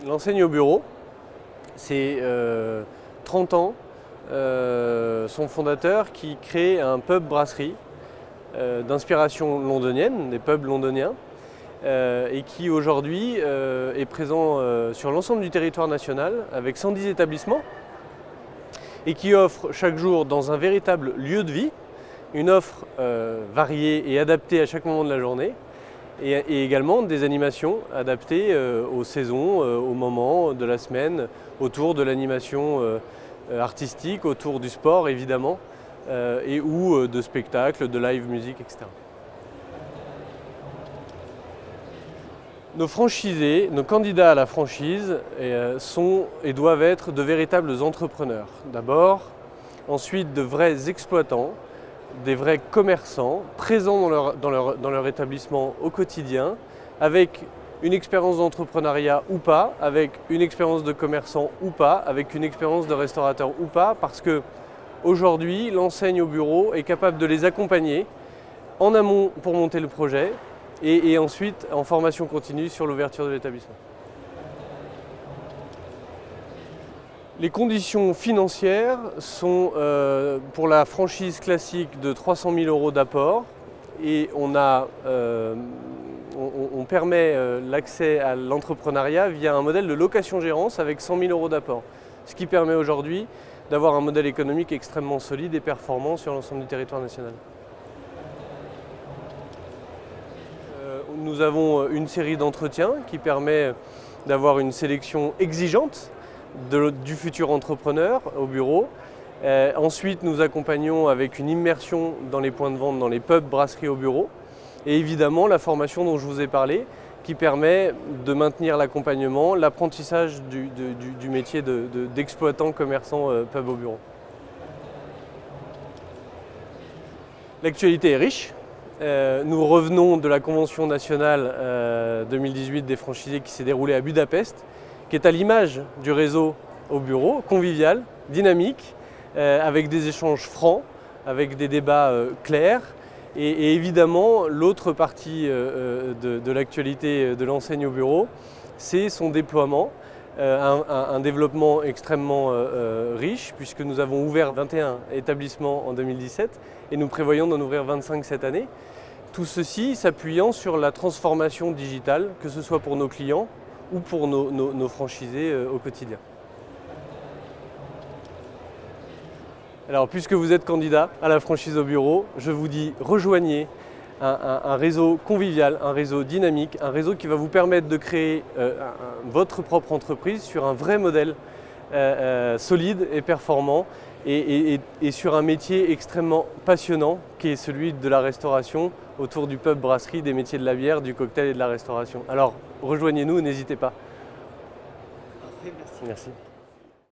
L'enseigne au bureau, c'est 30 ans, son fondateur qui crée un pub-brasserie d'inspiration londonienne, des pubs londoniens, et qui aujourd'hui est présent sur l'ensemble du territoire national avec 110 établissements et qui offre chaque jour dans un véritable lieu de vie une offre variée et adaptée à chaque moment de la journée et également des animations adaptées aux saisons, aux moments de la semaine, autour de l'animation artistique, autour du sport évidemment, et ou de spectacles, de live music, etc. Nos franchisés, nos candidats à la franchise sont et doivent être de véritables entrepreneurs d'abord, ensuite de vrais exploitants, des vrais commerçants présents dans leur établissement au quotidien, avec une expérience d'entrepreneuriat ou pas, avec une expérience de commerçant ou pas, avec une expérience de restaurateur ou pas, parce que aujourd'hui, l'enseigne au bureau est capable de les accompagner en amont pour monter le projet et ensuite en formation continue sur l'ouverture de l'établissement. Les conditions financières sont pour la franchise classique de 300 000 € d'apport et on permet l'accès à l'entrepreneuriat via un modèle de location-gérance avec 100 000 € d'apport. Ce qui permet aujourd'hui d'avoir un modèle économique extrêmement solide et performant sur l'ensemble du territoire national. Nous avons une série d'entretiens qui permet d'avoir une sélection exigeante du futur entrepreneur au bureau. Ensuite, nous accompagnons avec une immersion dans les points de vente, dans les pubs, brasseries au bureau. Et évidemment, la formation dont je vous ai parlé, qui permet de maintenir l'accompagnement, l'apprentissage du métier d'exploitant, commerçant, pub au bureau. L'actualité est riche. Nous revenons de la Convention nationale 2018 des franchisés qui s'est déroulée à Budapest, qui est à l'image du réseau au bureau, convivial, dynamique, avec des échanges francs, avec des débats clairs. Et évidemment, l'autre partie de l'actualité de l'enseigne au bureau, c'est son déploiement, un développement extrêmement riche, puisque nous avons ouvert 21 établissements en 2017 et nous prévoyons d'en ouvrir 25 cette année. Tout ceci s'appuyant sur la transformation digitale, que ce soit pour nos clients ou pour nos franchisés au quotidien. Alors, puisque vous êtes candidat à la franchise au bureau, je vous dis rejoignez un réseau convivial, un réseau dynamique, un réseau qui va vous permettre de créer votre propre entreprise sur un vrai modèle solide et performant et sur un métier extrêmement passionnant qui est celui de la restauration autour du pub brasserie, des métiers de la bière, du cocktail et de la restauration. Alors rejoignez-nous, n'hésitez pas. Parfait, merci. Merci.